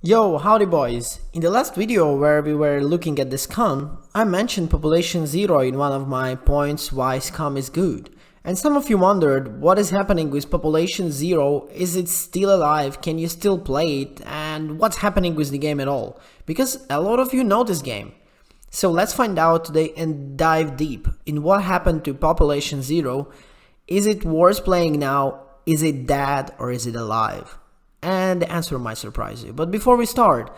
Yo, howdy boys! In the last video where we were looking at the scum, I mentioned Population Zero in one of my points why scum is good. And some of you wondered what is happening with Population Zero, is it still alive, can you still play it, and what's happening with the game at all? Because a lot of you know this game. So let's find out today and dive deep in what happened to Population Zero. Is it worth playing now? Is it dead or is it alive? And the answer might surprise you. But before we start,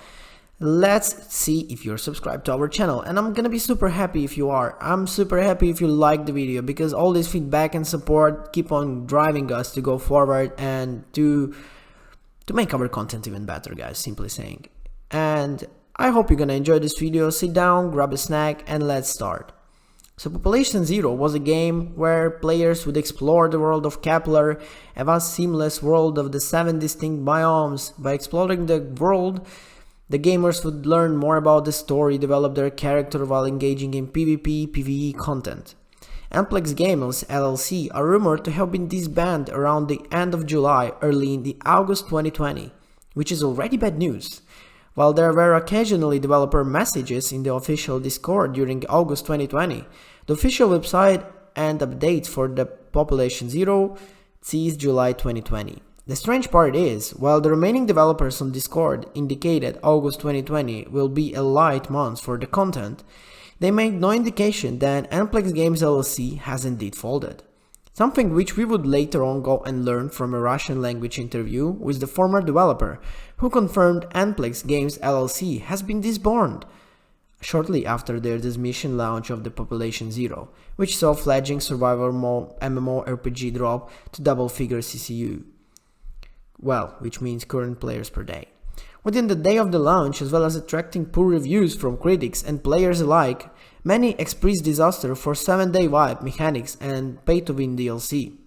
let's see if you're subscribed to our channel. And I'm gonna be super happy if you are. I'm super happy if you like the video, because all this feedback and support keep on driving us to go forward and to make our content even better, guys, simply saying. And I hope you're gonna enjoy this video. Sit down, grab a snack, and let's start. So Population Zero was a game where players would explore the world of Kepler, a vast seamless world of the 7 distinct biomes. By exploring the world, the gamers would learn more about the story, develop their character while engaging in PvP, PvE content. Amplex Games LLC are rumored to have been disbanded around the end of July, early in the August 2020, which is already bad news. While there were occasionally developer messages in the official Discord during August 2020, the official website and updates for the Population Zero ceased July 2020. The strange part is, while the remaining developers on Discord indicated August 2020 will be a light month for the content, they made no indication that Amplex Games LLC has indeed folded. Something which we would later on go and learn from a Russian language interview with the former developer, who confirmed Amplex Games LLC has been disbanded shortly after their dismission launch of the Population Zero, which saw fledgling survival MMORPG drop to double-figure CCU. Well, which means current players per day. Within the day of the launch, as well as attracting poor reviews from critics and players alike, many expressed disaster for 7-day vibe mechanics and pay-to-win DLC.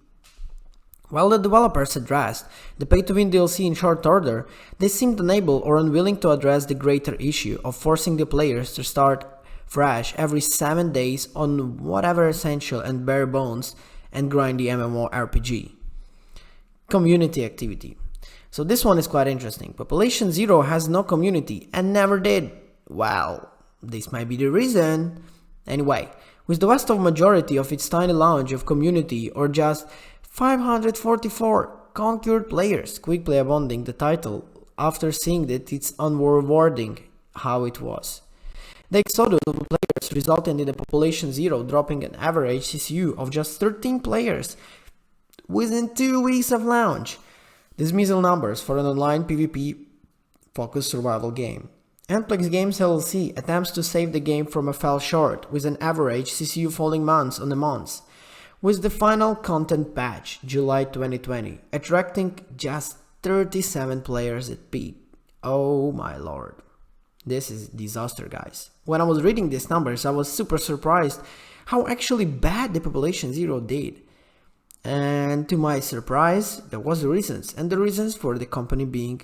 While the developers addressed the pay-to-win DLC in short order, they seemed unable or unwilling to address the greater issue of forcing the players to start fresh every 7 days on whatever essential and bare bones and grindy MMORPG. Community activity. So this one is quite interesting. Population Zero has no community and never did. Well, this might be the reason. Anyway, with the vast majority of its tiny launch of community, or just 544 conquered players quickly abandoning the title after seeing that it's unrewarding how it was. The exodus of players resulted in the Population Zero dropping an average CCU of just 13 players within 2 weeks of launch. Dismissal numbers for an online PvP focused survival game. Amplex Games LLC attempts to save the game from a fell short, with an average CCU falling months on the months, with the final content patch, July 2020, attracting just 37 players at peak. Oh my lord. This is disaster, guys. When I was reading these numbers, I was super surprised how actually bad the Population Zero did. And to my surprise, there was the reasons, and the reasons for the company being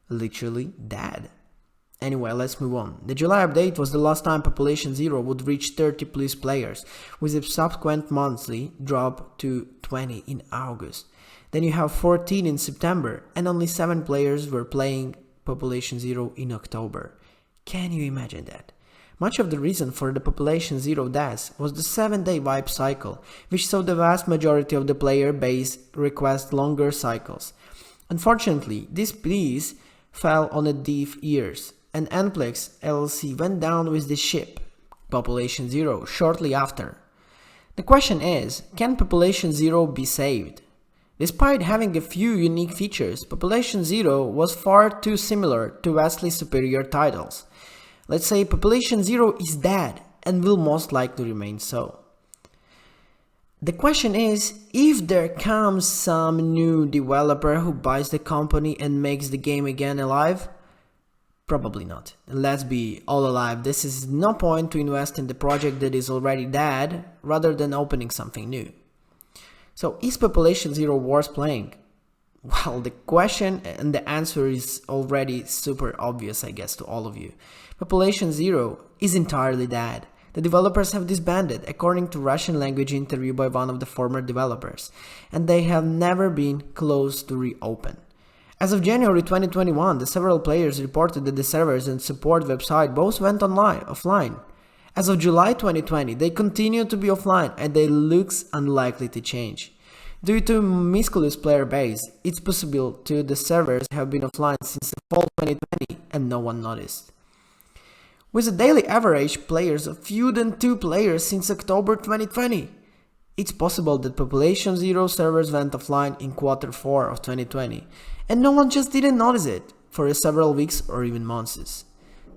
literally dead. Anyway, let's move on. The July update was the last time Population Zero would reach 30 plus players, with a subsequent monthly drop to 20 in August. Then you have 14 in September, and only 7 players were playing Population Zero in October. Can you imagine that? Much of the reason for the Population Zero death was the 7-day vibe cycle, which saw the vast majority of the player base request longer cycles. Unfortunately, this pleas fell on a deaf ears, and Amplex LLC went down with the ship, Population Zero, shortly after. The question is, can Population Zero be saved? Despite having a few unique features, Population Zero was far too similar to vastly superior titles. Let's say Population Zero is dead and will most likely remain so. The question is, if there comes some new developer who buys the company and makes the game again alive? Probably not. Let's be all alive. This is no point to invest in the project that is already dead rather than opening something new. So is Population Zero worth playing? Well, the question and the answer is already super obvious, I guess, to all of you. Population Zero is entirely dead. The developers have disbanded, according to Russian language interview by one of the former developers, and they have never been close to reopen. As of January 2021, the several players reported that the servers and support website both went offline. As of July 2020, they continue to be offline and they looks unlikely to change. Due to minuscule player base, it's possible to the servers have been offline since the fall 2020 and no one noticed. With a daily average players of fewer than 2 players since October 2020, it's possible that Population Zero servers went offline in Q4 of 2020 and no one just didn't notice it for several weeks or even months.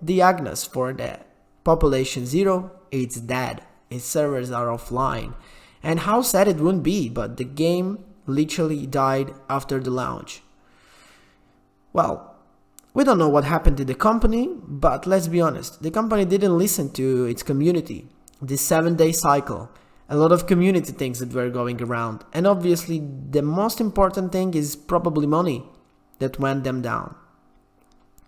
Diagnosis for that. Population Zero, it's dead, its servers are offline, and how sad it wouldn't be, but the game literally died after the launch. Well, we don't know what happened to the company, but let's be honest, the company didn't listen to its community. This 7-day cycle, a lot of community things that were going around, and obviously the most important thing is probably money that went them down.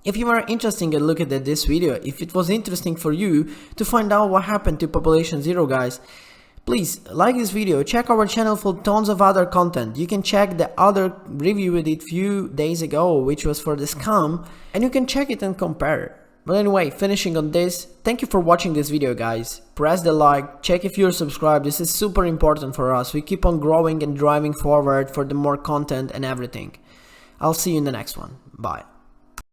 If you are interested in looking at this video, if it was interesting for you to find out what happened to Population Zero, guys, please like this video, check our channel for tons of other content. You can check the other review we did few days ago, which was for the scam, and you can check it and compare. But anyway, finishing on this, thank you for watching this video, guys. Press the like, check if you're subscribed, this is super important for us. We keep on growing and driving forward for the more content and everything. I'll see you in the next one. Bye.